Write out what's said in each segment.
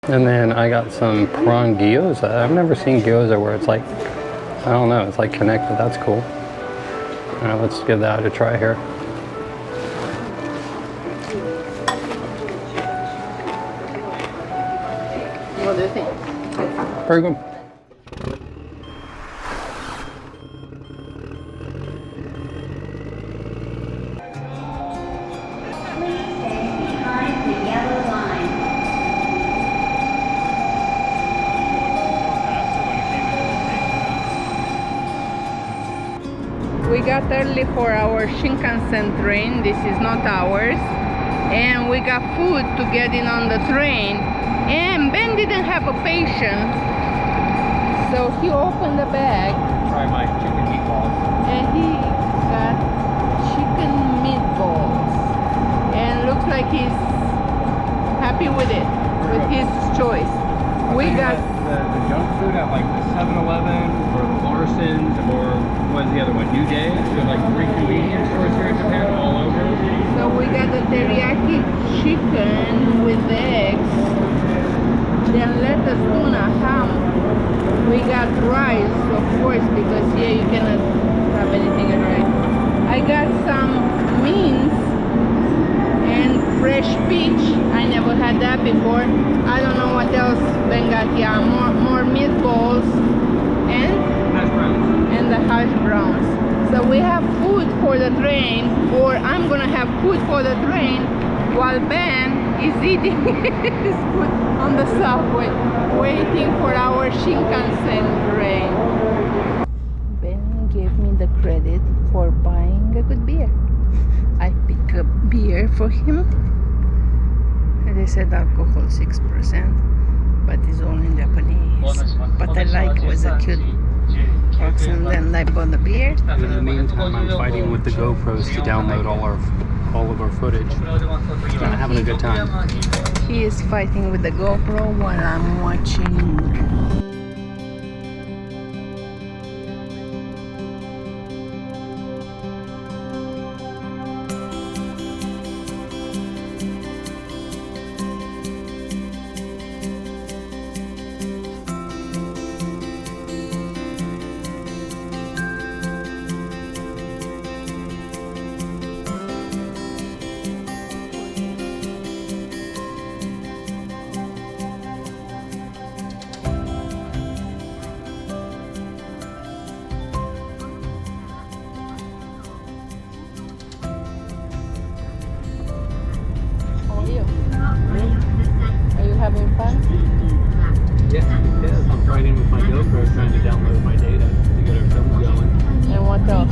And then I got some prawn gyoza. I've never seen gyoza where it's like, I don't know, it's like connected. That's cool. Let's give that a try here. What do you think? Very good. We got early for our Shinkansen train. This is not ours. And we got food to get in on the train. And Ben didn't have a patient. So he opened the bag. Try my chicken meatballs. And he got chicken meatballs. And looks like he's happy with it, with his choice. We got the junk food at like the 7-Eleven or the Larson's or what is the other one? New Day. So like 3 convenience stores here in Japan all over. So we got the teriyaki chicken with eggs, then lettuce, tuna, ham. We got rice, of course, because here you cannot have anything in rice. I got some beans and fresh peach. I never had that before. I don't know what else Ben got. Yeah, more meatballs and Hash browns. and the hash browns. So we have food for the train, or I'm gonna have food for the train while Ben is eating his food on the subway, waiting for our Shinkansen train. Ben gave me the credit for buying a good beer. I picked up beer for him. And they said alcohol 6%, but it's only in Japanese. But I like it was a cute box, and then I bought the beer. In the meantime, I'm fighting with the GoPros to download all of our footage. Not having a good time. He is fighting with the GoPro while I'm watching. Are you having fun? Yes, I'm fighting with my GoPro trying to download my data to get our film going. And what else?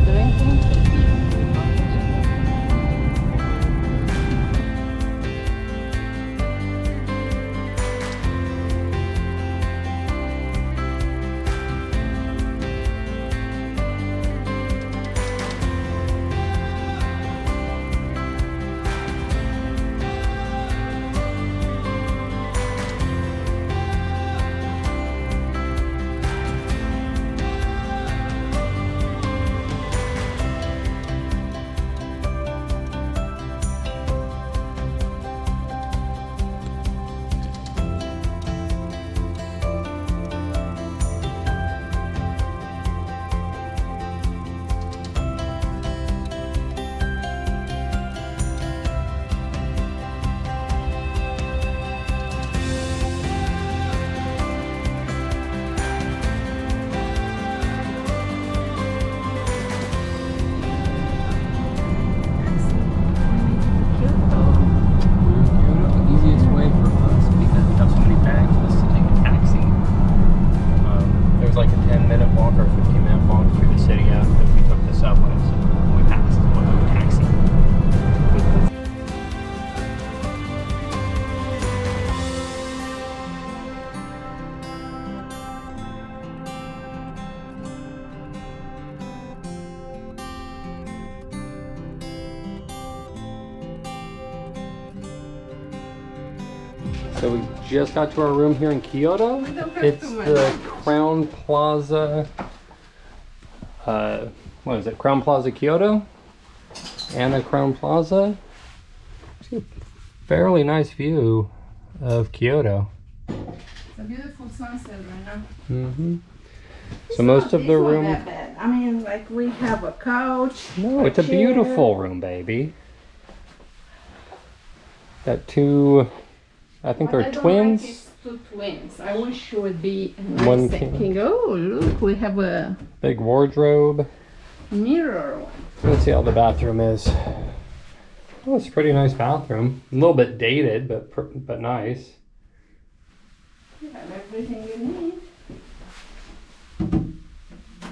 Drinking? So we just got to our room here in Kyoto. It's the Crowne Plaza, what is it? Crowne Plaza Kyoto? And a Crowne Plaza. It's a fairly nice view of Kyoto. It's a beautiful sunset right now. Mm-hmm. So most of the room... Not that bad. I mean, like we have a couch. No, it's a beautiful room, baby. Got two, I think they're twins. Like it's two twins. I wish it would be a nice One king. Oh, look, we have a big wardrobe. mirror one. Let's see how the bathroom is. Oh, it's a pretty nice bathroom. A little bit dated, but nice. You have everything you need.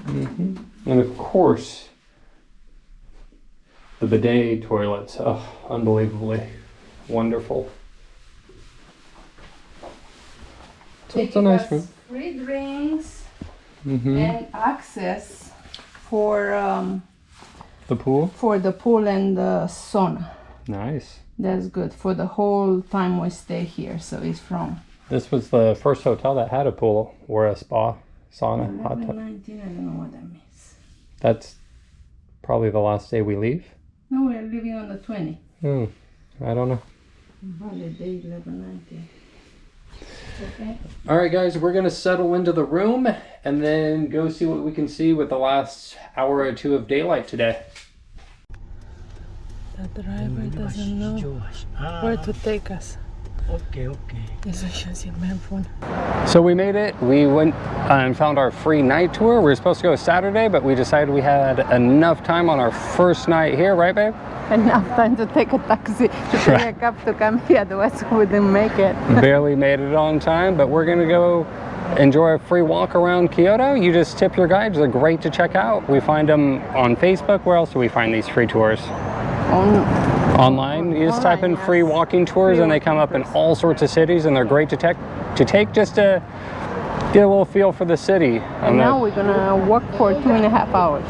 Mm-hmm. And of course, the bidet toilets. Oh, unbelievably wonderful. So it's a nice room. Free drinks Mm-hmm. and access for The pool. for the pool and the sauna. Nice. That's good for the whole time we stay here. So it's from This was the first hotel that had a pool or a spa, sauna, hot tub. 19. I don't know what that means. That's probably the last day we leave. No, we're leaving on the 20. I don't know. Holiday 11/19. Okay. All right, guys, we're gonna settle into the room and then go see what we can see with the last hour or two of daylight today. The driver doesn't know where to take us. Okay. Eso shows your man phone. So we made it. We went and found our free night tour. We were supposed to go Saturday, but we decided we had enough time on our first night here, right, babe? Enough time to take a taxi, to take a cab to come here, otherwise we wouldn't make it. Barely made it on time, but we're gonna go enjoy a free walk around Kyoto. You just tip your guides. They're great to check out. We find them on Facebook. Where else do we find these free tours? Online. You just type in Online, free yes. walking tours and they come up in all sorts of cities, and they're great to take just to get a little feel for the city. And now we're gonna walk for 2.5 hours.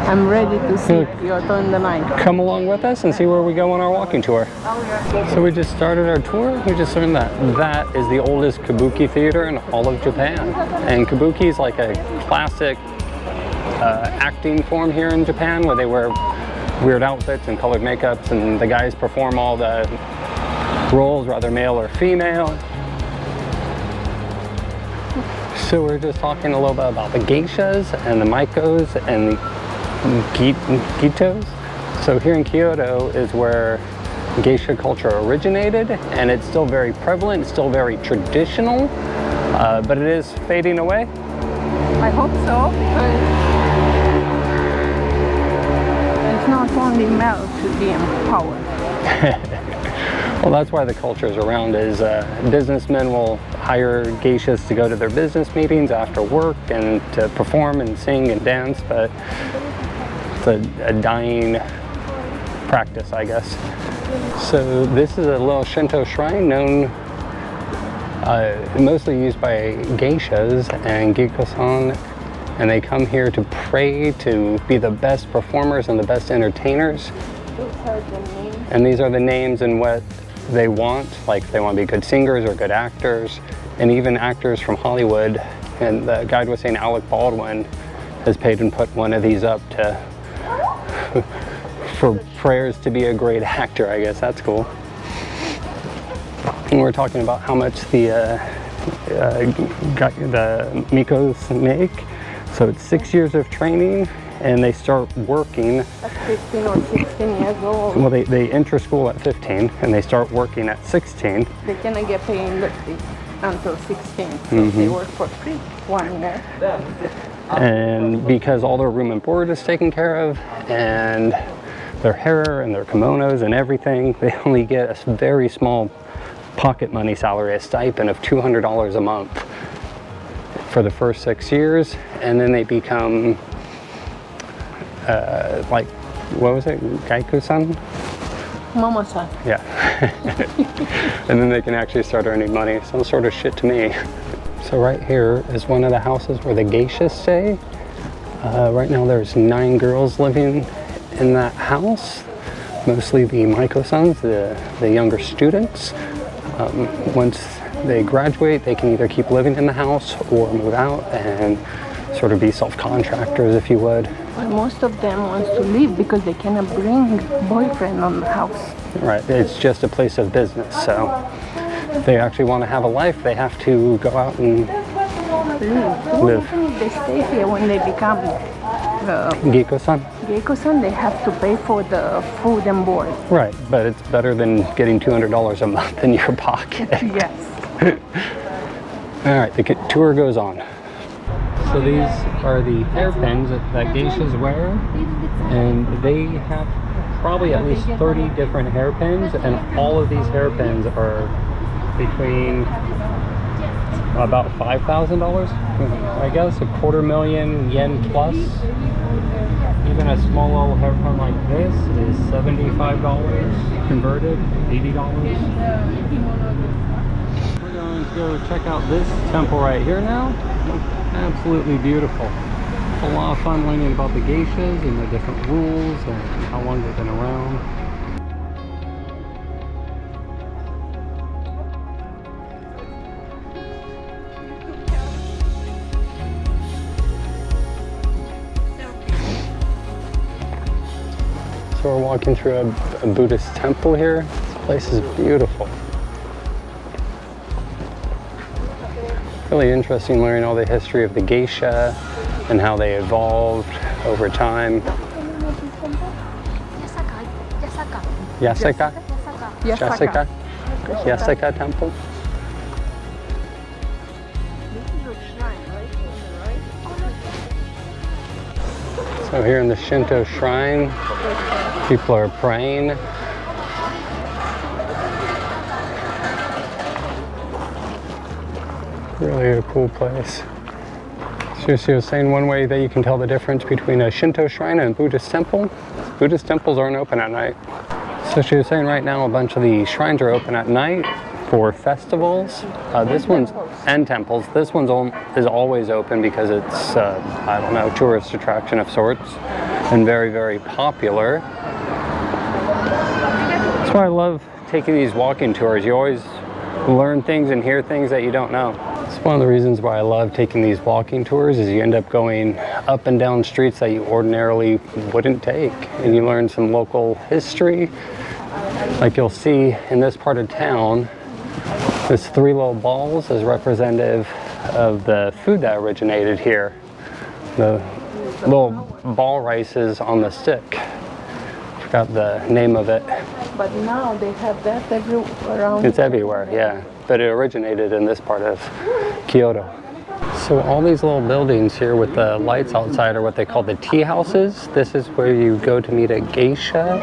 I'm ready to see Kyoto in the night. Come along with us and see where we go on our walking tour. So we just started our tour. We just learned that that is the oldest kabuki theater in all of Japan. And kabuki is like a classic acting form here in Japan, where they wear weird outfits and colored makeups, and the guys perform all the roles, whether male or female. So we're just talking a little bit about the geishas and the maikos and the gitos. So here in Kyoto is where geisha culture originated, and it's still very prevalent, still very traditional, but it is fading away. I hope so, because it's not only male to be empowered. Well, that's why the culture is around, is businessmen will hire geishas to go to their business meetings after work and to perform and sing and dance, but it's a dying practice, I guess. So this is a little Shinto shrine known, mostly used by geishas and geiko-san, and they come here to pray to be the best performers and the best entertainers. Those are the names. And these are the names and what they want, like they want to be good singers or good actors, and even actors from Hollywood. And the guide was saying Alec Baldwin has paid and put one of these up to for prayers to be a great actor. I guess that's cool. And we're talking about how much the Mikos make. So it's 6 years of training, and they start working At 15 or 16 years old. Well, they enter school at 15 and they start working at 16. They cannot get paid in industry until 16, so they work for free 1 year. And because all their room and board is taken care of, and their hair and their kimonos and everything, they only get a very small pocket money salary, a stipend of $200 a month for the first 6 years, and then they become like, what was it, Gaiku-san? Mama-san. Yeah. And then they can actually start earning money. Some sort of shit to me. So right here is one of the houses where the geishas stay. Right now there's 9 girls living in that house. Mostly the maiko-sans, the younger students. Once they graduate, they can either keep living in the house or move out and sort of be self-contractors, if you would. But most of them want to leave because they cannot bring boyfriend on the house. Right, it's just a place of business, so if they actually want to have a life, they have to go out and live. They stay here when they become Geiko-san? Geiko-san, they have to pay for the food and board. Right, but it's better than getting $200 a month in your pocket. Yes. All right, the tour goes on. So these are the hairpins that geishas wear, and they have probably at least 30 different hairpins, and all of these hairpins are between about $5,000, I guess, $250,000 yen plus. Even a small little hairpin like this is $75 converted, $80. We're going to go check out this temple right here now. Absolutely beautiful. A lot of fun learning about the geishas and the different rules and how long they've been around. So we're walking through a Buddhist temple here. This place is beautiful. Really interesting learning all the history of the geisha and how they evolved over time. Yasaka? Yasaka? Yasaka temple? So here in the Shinto shrine, people are praying. Really a cool place. So she was saying one way that you can tell the difference between a Shinto shrine and a Buddhist temple. Buddhist temples aren't open at night. So she was saying right now a bunch of the shrines are open at night for festivals. This one's, and temples. This one's is always open because it's, I don't know, tourist attraction of sorts and very, very popular. That's why I love taking these walking tours. You always learn things and hear things that you don't know. It's one of the reasons why I love taking these walking tours is you end up going up and down streets that you ordinarily wouldn't take, and you learn some local history. Like you'll see in this part of town, this 3 little balls is representative of the food that originated here. The little ball rices on the stick. Forgot the name of it. But now they have that around. It's everywhere, yeah. But it originated in this part of Kyoto. So all these little buildings here with the lights outside are what they call the tea houses. This is where you go to meet a geisha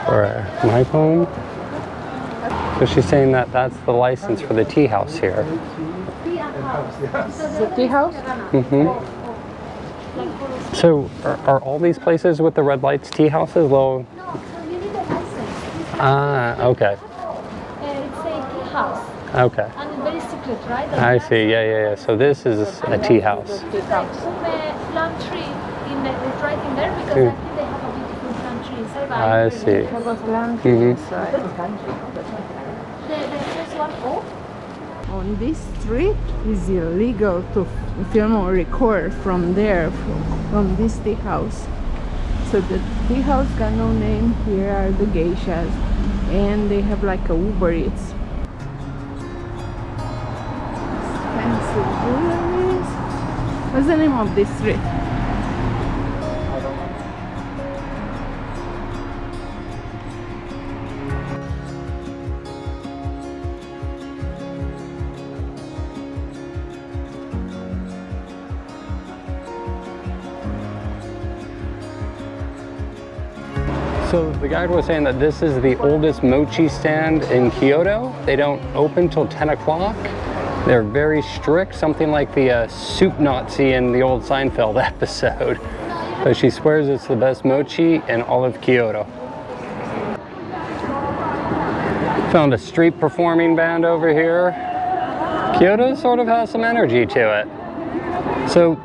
or a maipon. So she's saying that that's the license for the tea house here. The tea house? Mm-hmm. So are all these places with the red lights tea houses? Well, okay. It's a tea house. Okay. And very secret, right? I see. Yeah. So this is a tea house. It's like some plum tree right in there because I think they have a beautiful plum tree inside. I see. The first one off. On this street is illegal to film or record from there, from this tea house. So the tea house got no name. Here are the geishas, and they have like a Uber Eats. Fancy jewelries. What's the name of this street? So the guide was saying that this is the oldest mochi stand in Kyoto. They don't open till 10 o'clock. They're very strict, something like the soup Nazi in the old Seinfeld episode. But she swears it's the best mochi in all of Kyoto. Found a street performing band over here. Kyoto sort of has some energy to it. So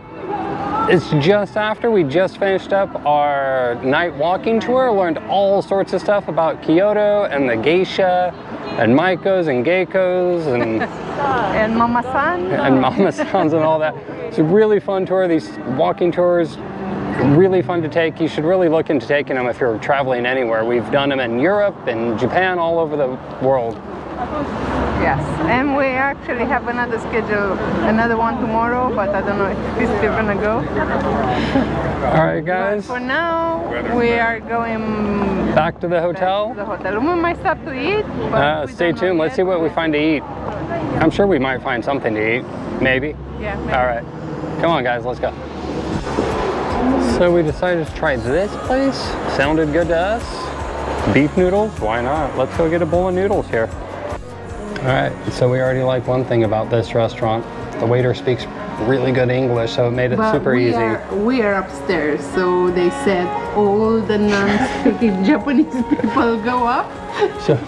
it's just after we just finished up our night walking tour, learned all sorts of stuff about Kyoto and the geisha and maikos and geikos And Mama-san. and mama-sans and all that. It's a really fun tour. These walking tours, really fun to take. You should really look into taking them if you're traveling anywhere. We've done them in Europe and Japan, all over the world. Yes, and we actually have another schedule, another one tomorrow, but I don't know if we're still gonna go. All right, guys. For now, we are going Back to the hotel. to the hotel. We might stop to eat, but we Stay don't know tuned. Let's yet. see what we find to eat. I'm sure we might find something to eat. Maybe. Yeah. Maybe. All right. Come on, guys. Let's go. So we decided to try this place. Sounded good to us. Beef noodles? Why not? Let's go get a bowl of noodles here. All right. So we already like one thing about this restaurant. The waiter speaks really good English, so it made it super easy. We are upstairs, so they said all the non-speaking Japanese people go up. So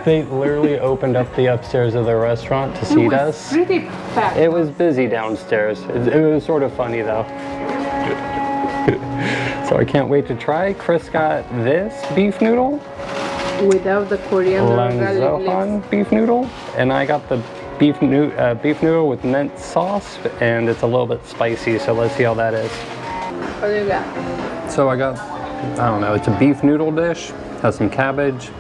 they literally opened up the upstairs of the restaurant to seat us. Pretty packed. It was busy downstairs. It was sort of funny though. So I can't wait to try. Chris got this beef noodle, Without the coriander garlic Lanzohan beef noodle, and I got the beef noodle with mint sauce, and it's a little bit spicy. So let's see how that is. What do you got? So I got, I don't know, it's a beef noodle dish. Has some cabbage,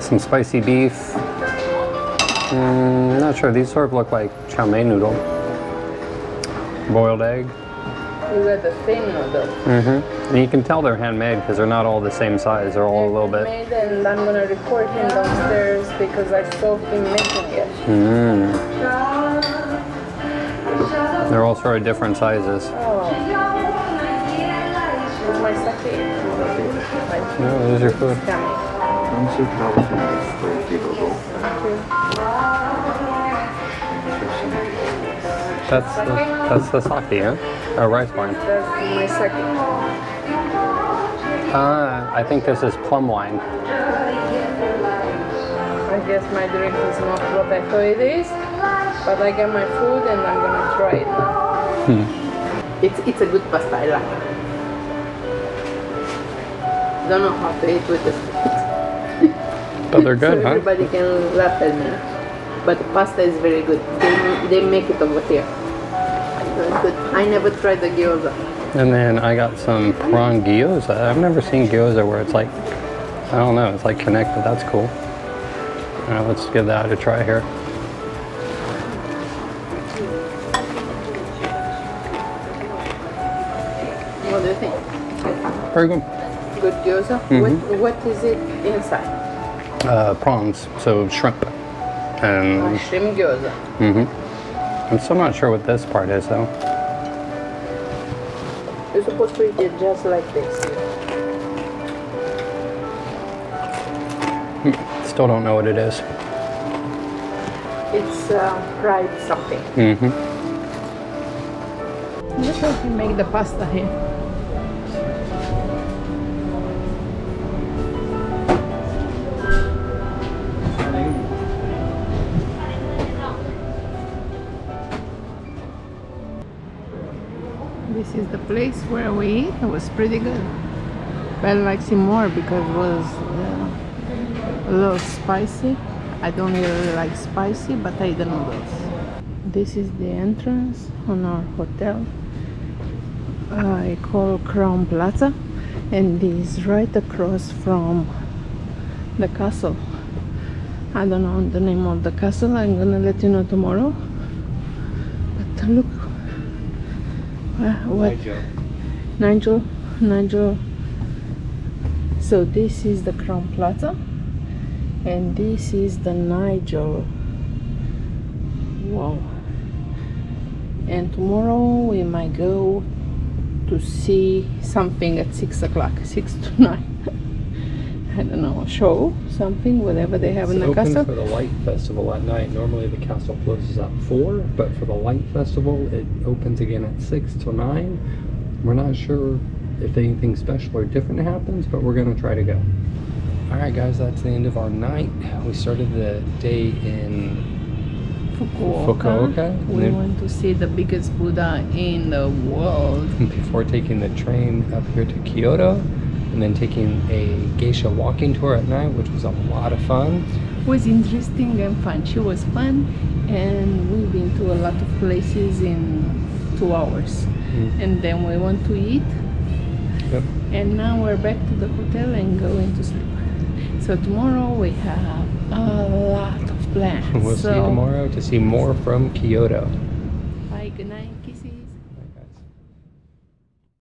some spicy beef. Not sure. These sort of look like chow mein noodle. Boiled egg. You got the thin noodle. And you can tell they're handmade because they're not all the same size. They're all a little bit. Made, and I'm gonna record him downstairs because I saw him making it. They're all sort of different sizes. Oh. Here's my sake. No, there's your food. That's the sake, huh? Oh, rice wine. That's my sake. I think this is plum wine. I guess my drink is not what I thought it is, but I got my food and I'm gonna try it. It's a good pasta, I like it. Don't know how to eat with the spoon. But they're good, so huh? everybody can laugh at me. But the pasta is very good. They make it over here. So it's good. I never tried the gyoza. And then I got some prawn gyoza. I've never seen gyoza where it's like, I don't know, it's like connected. That's cool. Let's give that a try here. What do you think? Very good. Good gyoza? What is it inside? Prawns, so shrimp. And Shrimp gyoza. I'm still not sure what this part is though. You're supposed to eat it just like this. Still don't know what it is. It's fried something. Look how you make the pasta here. This is the place where we eat. It was pretty good. Ben likes it more because it was a little spicy. I don't really like spicy, but I eat the noodles. This is the entrance on our hotel. I call Crowne Plaza, and this is right across from the castle. I don't know the name of the castle. I'm gonna let you know tomorrow. But look. What? Nigel. So this is the Crowne Plaza, and this is the Nigel. Wow. And tomorrow we might go to see something at 6 o'clock, 6 to 9. I don't know, show, something, whatever they have in the castle. It's open for the light festival at night. Normally the castle closes at 4, but for the light festival it opens again at 6 till 9. We're not sure if anything special or different happens, but we're gonna try to go. Alright guys, that's the end of our night. We started the day in Fukuoka. We went to see the biggest Buddha in the world. Before taking the train up here to Kyoto, and then taking a geisha walking tour at night, which was a lot of fun. It was interesting and fun. She was fun, and we've been to a lot of places in 2 hours. And then we went to eat. Yep. And now we're back to the hotel and going to sleep. So tomorrow we have a lot of planned. We'll see you tomorrow to see more from Kyoto. Bye, good night, kisses.